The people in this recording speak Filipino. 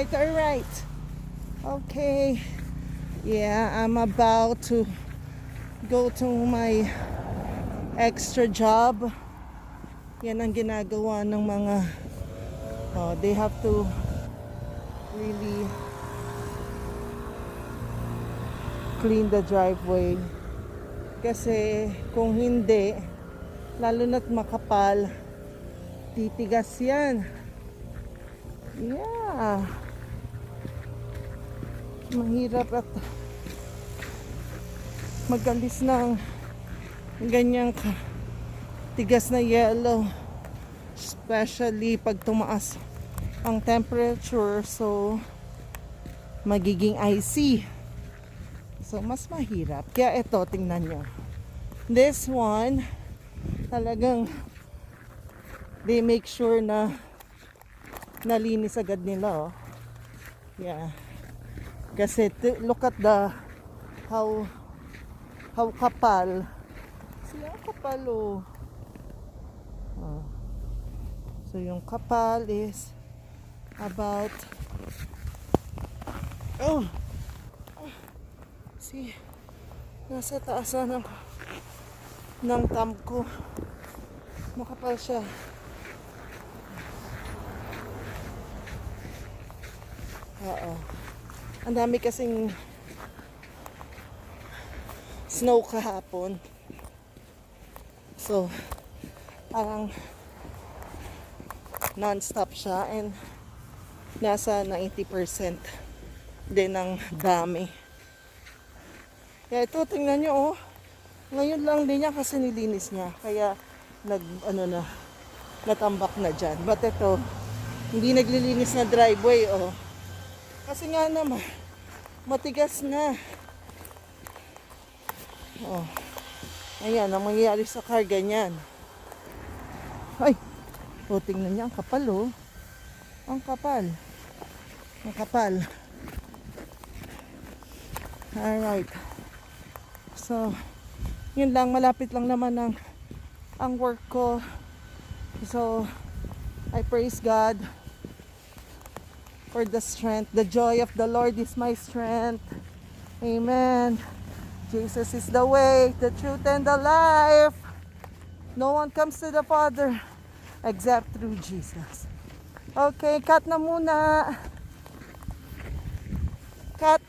alright. Okay. Yeah, I'm about to go to my extra job. Yan ang ginagawa ng mga they have to really clean the driveway. Kasi kung hindi, lalo na't makapal, titigas yan. Yeah. Mahirap at magalis ng ganyang tigas na yellow, especially pag tumaas ang temperature, so magiging icy, so mas mahirap. Kaya ito, tingnan nyo, this one talagang they make sure na nalinis agad nila, oh. Yeah, kasi look at the how kapal. Siya kapal, oh. So yung kapal is about see, nasa taas na ng thumb ko. Makapal siya. Ang dami kasing snow kahapon. So parang non-stop siya and nasa 90% din ng dami. Kaya ito, tingnan nyo, oh. Ngayon lang din niya kasi nilinis niya. Kaya natambak na dyan. But ito, hindi naglilinis na driveway, oh. Kasi nga naman, matigas na. Oh. Ayan, ang mangyayari sa car, ganyan. Ay! O, tingnan niya, ang kapal, oh. Ang kapal. Ang kapal. Alright. So, yun lang, malapit lang naman ang work ko. So, I praise God for the strength. The joy of the Lord is my strength. Amen. Jesus is the way, the truth, and the life. No one comes to the Father except through Jesus. Okay, cut na muna. Cut.